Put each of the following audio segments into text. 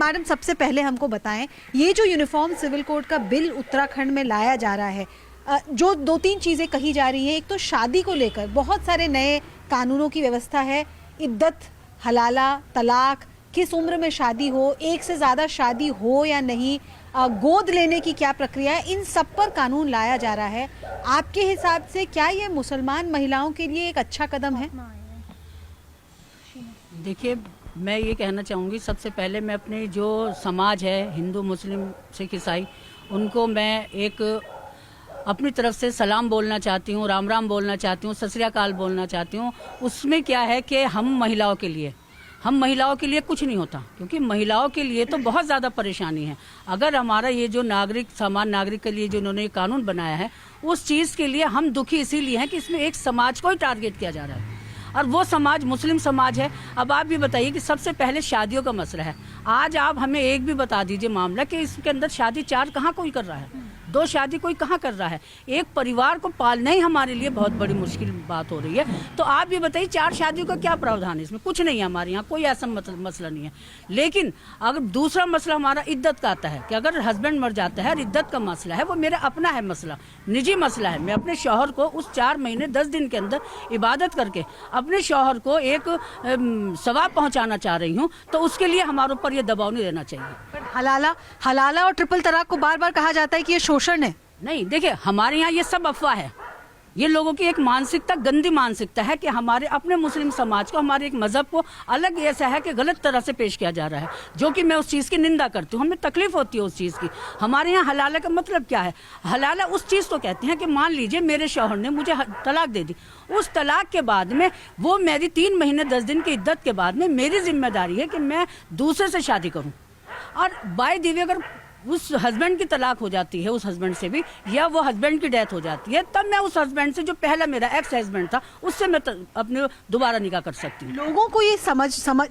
Madam सबसे पहले हमको बताएं, ये जो यूनिफॉर्म सिविल कोड का बिल उत्तराखंड में लाया जा रहा है, जो 2-3 चीज़ें कही जा रही हैं। एक तो शादी को लेकर बहुत सारे नए कानूनों की व्यवस्था है, इद्दत, हलाला, तलाक, किस उम्र में शादी हो, एक से ज़्यादा शादी हो या नहीं, गोद लेने की क्या प्रक्रिया है, इन सब पर कानून लाया जा रहा है। आपके हिसाब से क्या ये मुसलमान महिलाओं के लिए एक अच्छा कदम है? देखिए, मैं ये कहना चाहूँगी, सबसे पहले मैं अपने जो समाज है, हिंदू, मुस्लिम, सिख, ईसाई, उनको मैं एक अपनी तरफ से सलाम बोलना चाहती हूँ, राम राम बोलना चाहती हूँ, सत श्री अकाल बोलना चाहती हूँ। उसमें क्या है कि हम महिलाओं के लिए कुछ नहीं होता, क्योंकि महिलाओं के लिए तो बहुत ज़्यादा परेशानी है। अगर हमारा ये जो सामान्य नागरिक के लिए जो उन्होंने कानून बनाया है, उस चीज़ के लिए हम दुखी इसीलिए हैं कि इसमें एक समाज को ही टारगेट किया जा रहा है, और वो समाज मुस्लिम समाज है। अब आप भी बताइए कि सबसे पहले शादियों का मसला है। आज आप हमें एक भी बता दीजिए मामला कि इसके अंदर शादी 4 कहाँ कोई कर रहा है, 2 शादी कोई कहाँ कर रहा है। एक परिवार को पालना ही हमारे लिए बहुत बड़ी मुश्किल बात हो रही है। तो आप भी बताइए 4 शादियों का क्या प्रावधान है? इसमें कुछ नहीं है, हमारे यहाँ कोई ऐसा मसला नहीं है। लेकिन अगर दूसरा मसला हमारा इद्दत का आता है कि अगर हस्बैंड मर जाता है और इद्दत का मसला है, वो मेरा अपना है मसला, निजी मसला है। मैं अपने शौहर को उस 4 महीने 10 दिन के अंदर इबादत करके अपने शौहर को एक सवाब पहुँचाना चाह रही हूँ, तो उसके लिए हमारे ऊपर ये दबाव नहीं रहना चाहिए। हलाला और ट्रिपल तलाक को बार बार कहा जाता है कि ये शोषण है। नहीं, देखिए, हमारे यहाँ ये सब अफवाह है। ये लोगों की एक मानसिकता, गंदी मानसिकता है कि हमारे अपने मुस्लिम समाज को, हमारे एक मजहब को अलग ऐसा है कि गलत तरह से पेश किया जा रहा है, जो कि मैं उस चीज़ की निंदा करती हूँ। हमें तकलीफ होती है उस चीज़ की। हमारे यहाँ हलाला का मतलब क्या है? हलाला उस चीज़ को कहते हैं कि मान लीजिए मेरे शौहर ने मुझे तलाक दे दी, उस तलाक के बाद में वो मेरी 3 महीने 10 दिन की इद्दत के बाद में मेरी जिम्मेदारी है कि मैं दूसरे से शादी करूँ। और बाय द वे अगर उस हस्बैंड की तलाक हो जाती है, उस हस्बैंड से भी, या वो हस्बैंड की डेथ हो जाती है, तब मैं उस हस्बैंड से, जो पहला मेरा एक्स हस्बैंड था, उससे मैं अपने दोबारा निकाह कर सकती हूँ। लोगों को ये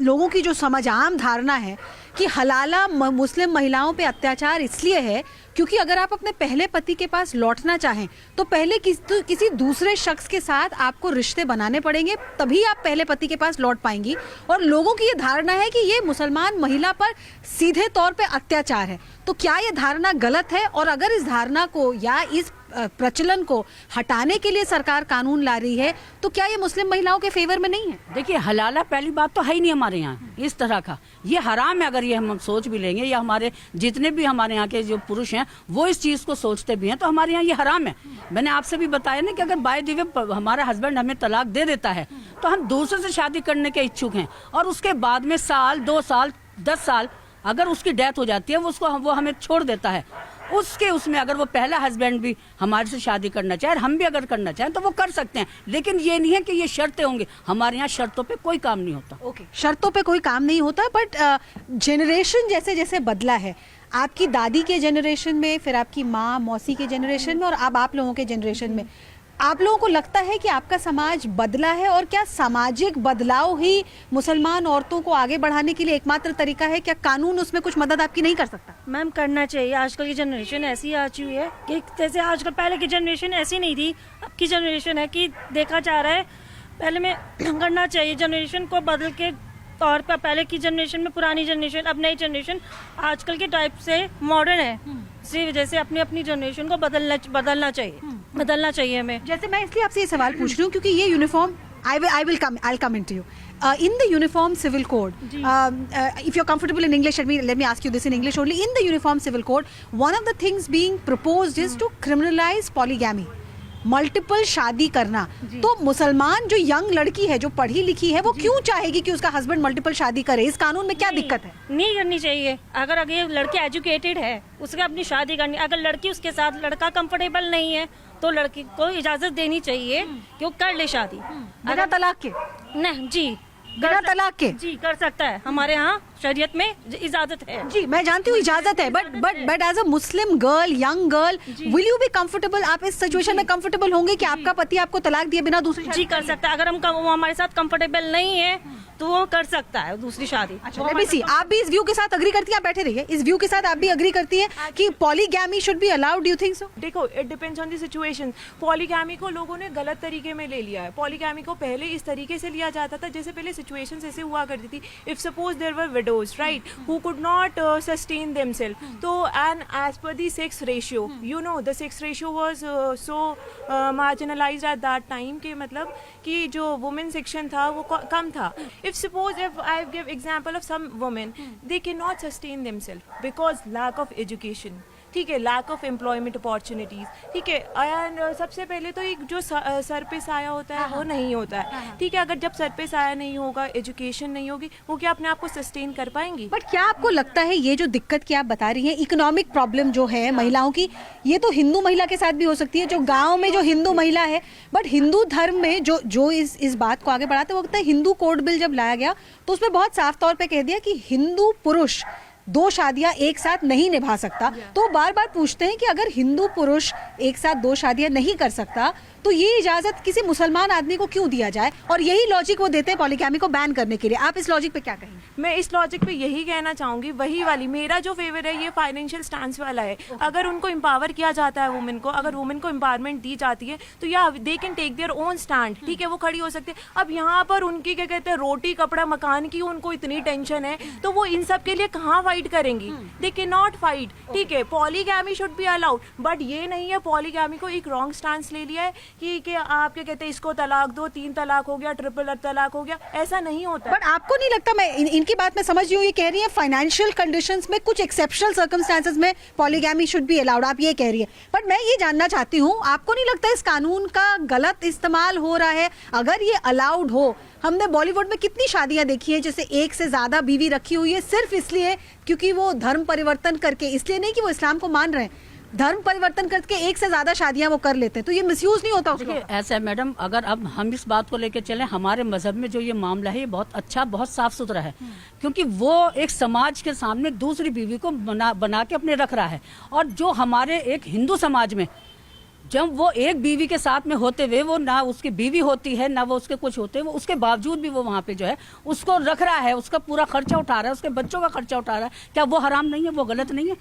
लोगों की जो आम धारणा है कि हलाला मुस्लिम महिलाओं पे अत्याचार इसलिए है क्योंकि अगर आप अपने पहले पति के पास लौटना चाहें तो पहले किसी दूसरे शख्स के साथ आपको रिश्ते बनाने पड़ेंगे, तभी आप पहले पति के पास लौट पाएंगी। और लोगों की ये धारणा है कि ये मुसलमान महिला पर सीधे तौर पे अत्याचार है। तो क्या ये धारणा गलत है? और अगर इस धारणा को या इस प्रचलन को हटाने के लिए सरकार कानून ला रही है, तो क्या ये मुस्लिम महिलाओं के फेवर में नहीं है? देखिए, हलाला पहली बात तो है ही नहीं हमारे यहाँ इस तरह का, ये हराम है। अगर ये हम सोच भी लेंगे, या हमारे जितने भी हमारे यहाँ के जो पुरुष हैं वो इस चीज़ को सोचते भी हैं, तो हमारे यहाँ ये हराम है। मैंने आपसे भी बताया ना कि अगर बाय द वे हमारा हस्बैंड हमें तलाक दे देता है, तो हम दूसरे से शादी करने के इच्छुक हैं, और उसके बाद में साल, 2 साल, 10 साल अगर उसकी डेथ हो जाती है, वो हमें छोड़ देता है, उसमें अगर वो पहला हस्बैंड भी हमारे से शादी करना चाहे, हम भी अगर करना चाहें, तो वो कर सकते हैं। लेकिन ये नहीं है कि ये शर्तें होंगी। हमारे यहाँ शर्तों पे कोई काम नहीं होता। ओके, शर्तों पे कोई काम नहीं होता। बट जनरेशन जैसे जैसे बदला है, आपकी दादी के जनरेशन में, फिर आपकी माँ मौसी के जनरेशन में, और अब आप लोगों के जनरेशन में, आप लोगों को लगता है कि आपका समाज बदला है? और क्या सामाजिक बदलाव ही मुसलमान औरतों को आगे बढ़ाने के लिए एकमात्र तरीका है? क्या कानून उसमें कुछ मदद आपकी नहीं कर सकता? मैम, करना चाहिए। आजकल की जनरेशन ऐसी आ चुकी है कि जैसे आजकल, पहले की जनरेशन ऐसी नहीं थी, अब की जनरेशन है कि देखा जा रहा है। पहले में करना चाहिए जनरेशन को बदल के तौर पर। पहले की जनरेशन में पुरानी जनरेशन, अब नई जनरेशन आजकल के टाइप से मॉडर्न है, इसी वजह से अपनी अपनी जनरेशन को बदलना चाहिए हमें। जैसे मैं इसलिए आपसे ये सवाल पूछ रही हूँ क्योंकि ये uniform, I'll come into you. In the Uniform Civil Code, if you're comfortable in English, let me ask you this in English only. In the Uniform Civil Code, one of the things being proposed is to criminalize polygamy. Multiple शादी करना। तो मुसलमान जो young लड़की है, जो पढ़ी लिखी है, वो क्यों चाहेगी कि उसका हस्बैंड मल्टीपल शादी करे? इस कानून में क्या दिक्कत है? नहीं करनी चाहिए। अगर ये लड़की एजुकेटेड है, उसे अपनी शादी करनी, अगर लड़की उसके साथ लड़का कंफर्टेबल नहीं है, तो लड़की को इजाजत देनी चाहिए कि वो कर ले शादी बिना तलाक के। नहीं जी, बिना तलाक के जी कर सकता है। हमारे यहाँ शरीयत में इजाजत है। जी, मैं जानती हूँ इजाजत है, but as a Muslim girl, young girl, will you be comfortable? आप इस सिचुएशन में कंफर्टेबल होंगे कि आपका पति आपको तलाक दिए बिना दूसरी शादी? जी कर सकता है। अगर वो हमारे साथ कंफर्टेबल नहीं है तो वो कर सकता है दूसरी शादी। आप भी इस व्यू के साथ अग्री करती हैं? आप बैठे रहिए। इस व्यू के साथ आप भी अग्री करती हैं कि polygamy should be allowed? You think so? देखो, it depends on the situation. Polygamy को लोगों ने गलत तरीके में ले लिया है। पॉलीगैमी को पहले इस तरीके से लिया जाता था, जैसे पहले सिचुएशंस ऐसे हुआ करती थी। If suppose there were widows, widows, right, who could not sustain themselves. So, and as per the sex ratio, you know, the sex ratio was so marginalized at that time कि मतलब कि जो women section था वो कम था. If I give example of some women, they cannot sustain themselves because lack of education. ठीक है, lack of employment opportunities, ठीक है. एंड सबसे पहले तो एक जो सर पे साया होता है वो नहीं होता है, ठीक है. अगर जब सर पे साया नहीं होगा, एजुकेशन नहीं होगी, वो क्या अपने आप को सस्टेन कर पाएंगी? बट क्या आपको लगता है ये जो दिक्कत की आप बता रही हैं, इकोनॉमिक प्रॉब्लम जो है महिलाओं की, ये तो हिंदू महिला के साथ भी हो सकती है, जो गांव में जो हिंदू महिला है, बट हिंदू धर्म में जो इस बात को आगे बढ़ाते वक्त हिंदू कोड बिल जब लाया गया तो उसमें बहुत साफ तौर पे कह दिया कि हिंदू पुरुष 2 शादियां एक साथ नहीं निभा सकता. तो बार बार पूछते हैं कि अगर हिंदू पुरुष एक साथ 2 शादियां नहीं कर सकता तो ये इजाजत किसी मुसलमान आदमी को क्यों दिया जाए, और यही लॉजिक वो देते हैं पॉलीगैमी को बैन करने के लिए. आप इस लॉजिक पे क्या कहेंगे? मैं इस लॉजिक पे यही कहना चाहूँगी, वही वाली मेरा जो फेवर है ये फाइनेंशियल स्टांस वाला है. अगर उनको एम्पावर किया जाता है वुमेन को, अगर वुमेन को एम्पावरमेंट दी जाती है तो या they can take their own stand, ठीक है, वो खड़ी हो सकते हैं. अब यहाँ पर उनकी क्या कहते हैं रोटी कपड़ा मकान की उनको इतनी टेंशन है तो वो इन सब के लिए कहाँ फाइट करेंगी? दे कैन नॉट फाइट, ठीक है. Polygamy should be allowed, but ये नहीं है पॉलीगैमी को एक रॉन्ग स्टांस ले लिया है कि आप क्या कहते हैं इसको तलाक दो, 3 तलाक हो गया, ट्रिपल तलाक हो गया, ऐसा नहीं होता. बट आपको नहीं लगता, मैं इनकी बात में समझ रही हूँ, ये कह रही है फाइनेंशियल कंडीशंस में कुछ एक्सेप्शनल सर्कमस्टांसेस में पॉलीगैमी शुड बी अलाउड, आप ये कह रही है. बट मैं ये जानना चाहती हूँ, आपको नहीं लगता इस कानून का गलत इस्तेमाल हो रहा है? अगर ये अलाउड हो, हमने बॉलीवुड में कितनी शादियां देखी हैं जैसे एक से ज्यादा बीवी रखी हुई है सिर्फ इसलिए क्योंकि वो धर्म परिवर्तन करके, इसलिए नहीं कि वो इस्लाम को मान रहे हैं, धर्म परिवर्तन करके एक से ज्यादा शादियां वो कर लेते हैं. तो ये मिसयूज नहीं होता उसको? ऐसा है मैडम, अगर अब हम इस बात को लेकर चलें, हमारे मजहब में जो ये मामला है ये बहुत अच्छा, बहुत साफ सुथरा है, क्योंकि वो एक समाज के सामने दूसरी बीवी को बना के अपने रख रहा है. और जो हमारे एक हिंदू समाज में जब वो एक बीवी के साथ में होते हुए, वो ना उसकी बीवी होती है ना वो उसके कुछ होते हैं, वो उसके बावजूद भी वो वहाँ पे जो है उसको रख रहा है, उसका पूरा खर्चा उठा रहा है, उसके बच्चों का खर्चा उठा रहा है, क्या वो हराम नहीं है? वो गलत नहीं है?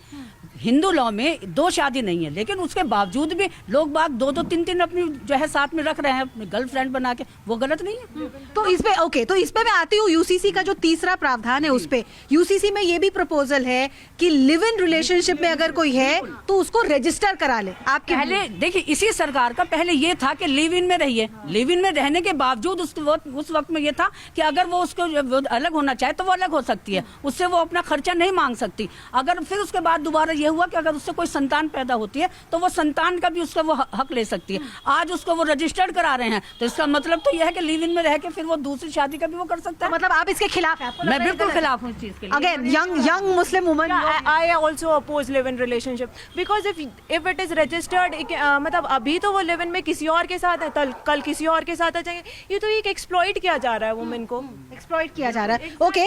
हिंदू लॉ में 2 शादी नहीं है, लेकिन उसके बावजूद भी लोग बाग 2-2, 3-3 अपनी जो है साथ में रख रहे हैं अपनी गर्लफ्रेंड बना के, वो गलत नहीं है? तो इसमें ओके, तो इसमें मैं आती हूँ यूसीसी का जो तीसरा प्रावधान है उस पे. यूसीसी में ये भी प्रपोजल है कि लिव इन रिलेशनशिप में अगर कोई है तो उसको रजिस्टर करा ले. आपके पहले देखिए, इसी सरकार का पहले ये था कि लिव इन में रहिए, लिव इन में रहने के बावजूद उस वक्त में ये था कि अगर वो उसको अलग होना चाहे तो वो अलग हो सकती है, उससे वो अपना खर्चा नहीं मांग सकती. अगर फिर उसके बाद दोबारा ये हुआ कि अगर उससे कोई संतान पैदा होती है तो वो संतान का भी उसका वो हक ले सकती है. आज उसको वो रजिस्टर्ड करा रहे हैं, तो इसका मतलब तो यह है कि लिव इन में रह के फिर वो दूसरी शादी का भी वो कर सकता है. मतलब आप इसके खिलाफ हैं? मैं बिल्कुल खिलाफ हूँ इस चीज के लिए. Again young Muslim woman, I also oppose live-in relationship because if it is registered, मतलब अभी तो वो लिव-इन में किसी और के साथ है, कल किसी और के साथ आ जाएंगे. ये तो एक एक्सप्लॉइट किया जा रहा है वुमेन को, एक्सप्लॉइट किया जा रहा है. ओके,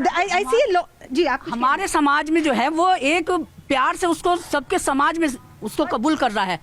आई सी जी. आप हमारे समाज में जो है वो एक प्यार से उसको सबके समाज में उसको कबूल कर रहा है,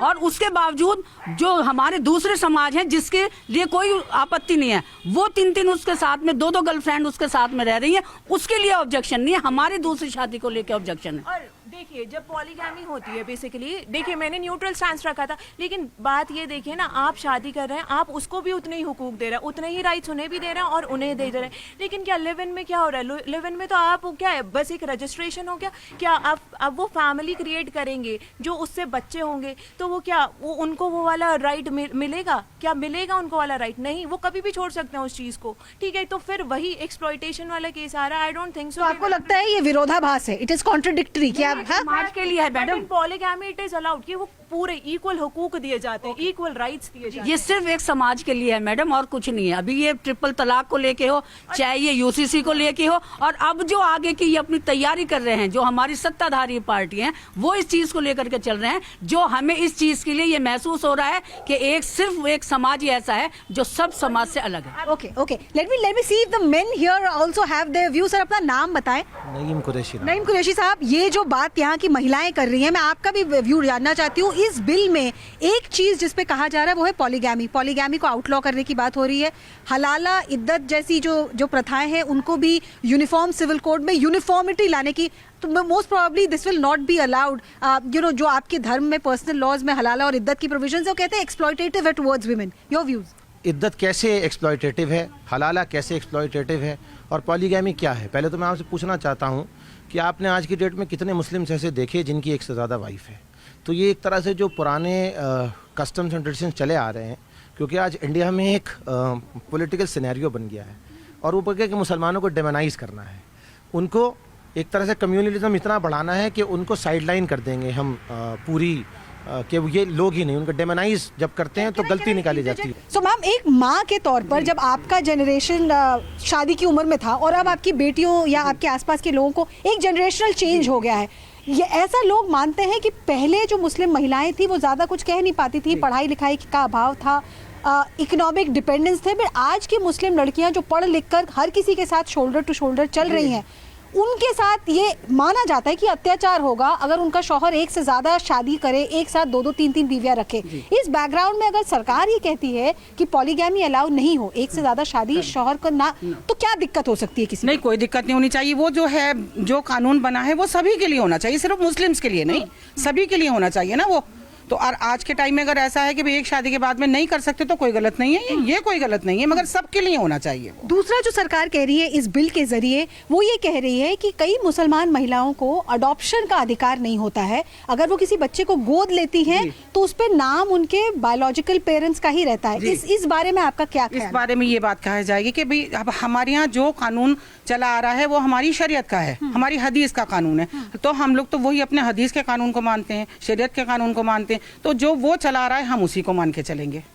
और उसके बावजूद जो हमारे दूसरे समाज हैं जिसके लिए कोई आपत्ति नहीं है, वो 3-3 उसके साथ में 2-2 गर्लफ्रेंड उसके साथ में रह रही है, उसके लिए ऑब्जेक्शन नहीं है. हमारी दूसरी शादी को लेकर ऑब्जेक्शन है. और देखिए जब पॉलीगैमी होती है बेसिकली, देखिए मैंने न्यूट्रल स्टैंस रखा था, लेकिन बात ये देखिए ना, आप शादी कर रहे हैं, आप उसको भी उतने ही हुकूक दे रहे हैं, उतने ही राइट्स उन्हें भी दे रहे हैं और उन्हें दे रहे हैं. लेकिन क्या लिव इन में क्या हो रहा है? लिव इन में तो आप क्या है, बस एक रजिस्ट्रेशन हो गया. क्या अब वो फैमिली क्रिएट करेंगे, जो उससे बच्चे होंगे, तो वो क्या वो उनको वो वाला राइट मिलेगा? क्या मिलेगा उनको वाला राइट? नहीं, वो कभी भी छोड़ सकते हैं उस चीज को, ठीक है. तो फिर वही एक्सप्लॉइटेशन वाला केस आ रहा है. I don't think so. आपको लगता है ये विरोधाभास है? It is contradictory. क्या समाज के लिए है madam. Polygamy it is allowed कि वो पूरे इक्वल हुकूक दिए जाते हैं, इक्वल राइट्स दिए जाते हैं. ये सिर्फ एक समाज के लिए है मैडम, और कुछ नहीं है. अभी ये ट्रिपल तलाक को लेके हो, चाहे ये यूसीसी को लेके हो, और अब जो आगे की ये अपनी तैयारी कर रहे हैं, जो हमारी सत्ताधारी पार्टी हैं, वो इस चीज को लेकर के चल रहे हैं, जो हमें इस चीज के लिए ये महसूस हो रहा है कि सिर्फ एक समाज ही ऐसा है जो सब समाज से अलग है. Okay, let me see if the main here also have their view. Sir, अपना नाम बताएं. नईम कुरैशी साहब, ये जो बात यहाँ की महिलाएं कर रही हैं, मैं आपका भी व्यू जानना चाहती हूँ. इस बिल में एक चीज जिस पे कहा जा रहा है वो है पॉलीगैमी को आउटलॉ करने की बात हो रही है. हलाला, इद्दत जैसी जो प्रथाएं हैं उनको भी यूनिफॉर्म सिविल कोड में यूनिफॉर्मिटी लाने की, तो most probably this will not be allowed. जो आपके धर्म में पर्सनल लॉज में हलाला और इद्दत की प्रोविजंस है वो कहते हैं एक्सप्लॉइटेटिव है टुवर्ड्स वुमेन. Your views? इद्दत कैसे एक्सप्लॉयटेटिव है, हलाला कैसे एक्सप्लॉयटेटिव है और पॉलीगैमी क्या है। पहले तो मैं आपसे पूछना चाहता हूँ कि आपने आज की डेट में कितने मुस्लिम्स ऐसे देखे जिनकी एक से ज़्यादा वाइफ है। तो ये एक तरह से जो पुराने कस्टम्स एंड ट्रेडिशंस चले आ रहे हैं, क्योंकि आज इंडिया में एक पॉलिटिकल सिनेरियो बन गया है और वो बोल कि मुसलमानों को डेमोनाइज करना है, उनको एक तरह से कम्युनलिज्म इतना बढ़ाना है कि उनको साइडलाइन कर देंगे हम पूरी कि ये लोग ही नहीं, उनको डेमोनाइज जब करते हैं तो गलती निकाली जाती है। सो मैम, एक माँ के तौर पर जब आपका जनरेशन शादी की उम्र में था और अब आपकी बेटियों या आपके आसपास के लोगों को एक जनरेशनल चेंज हो गया है, ये ऐसा लोग मानते हैं कि पहले जो मुस्लिम महिलाएं थी वो ज़्यादा कुछ कह नहीं पाती थी, पढ़ाई लिखाई का अभाव था, इकोनॉमिक डिपेंडेंस थे, फिर आज की मुस्लिम लड़कियां जो पढ़ लिख कर हर किसी के साथ शोल्डर टू शोल्डर चल रही हैं, उनके साथ ये माना जाता है कि अत्याचार होगा अगर उनका शौहर एक से ज़्यादा शादी करे, एक साथ दो दो तीन तीन बीवियां रखे। इस बैकग्राउंड में अगर सरकार ये कहती है कि पॉलीगैमी अलाउ नहीं हो, एक से ज़्यादा शादी शौहर को ना, तो क्या दिक्कत हो सकती है किसी? नहीं, कोई दिक्कत नहीं होनी चाहिए। वो जो है, जो कानून बना है वो सभी के लिए होना चाहिए, सिर्फ मुस्लिम्स के लिए नहीं, सभी के लिए होना चाहिए ना वो। तो और आज के टाइम में अगर ऐसा है कि भाई एक शादी के बाद में नहीं कर सकते तो कोई गलत नहीं है, ये कोई गलत नहीं है, मगर सबके लिए होना चाहिए। दूसरा जो सरकार कह रही है इस बिल के जरिए, वो ये कह रही है कि कई मुसलमान महिलाओं को अडॉप्शन का अधिकार नहीं होता है। अगर वो किसी बच्चे को गोद लेती हैं तो उस पर नाम उनके बायोलॉजिकल पेरेंट्स का ही रहता है। इस बारे में आपका क्या ख्याल? इस बारे में ये बात कहा जाएगी कि भाई अब हमारे यहाँ जो कानून चला आ रहा है वो हमारी शरीयत का है, हमारी हदीस का कानून है, तो हम लोग तो वही अपने हदीस के कानून को मानते हैं, शरीयत के कानून को मानते हैं, तो जो वो चला रहा है हम उसी को मान के चलेंगे।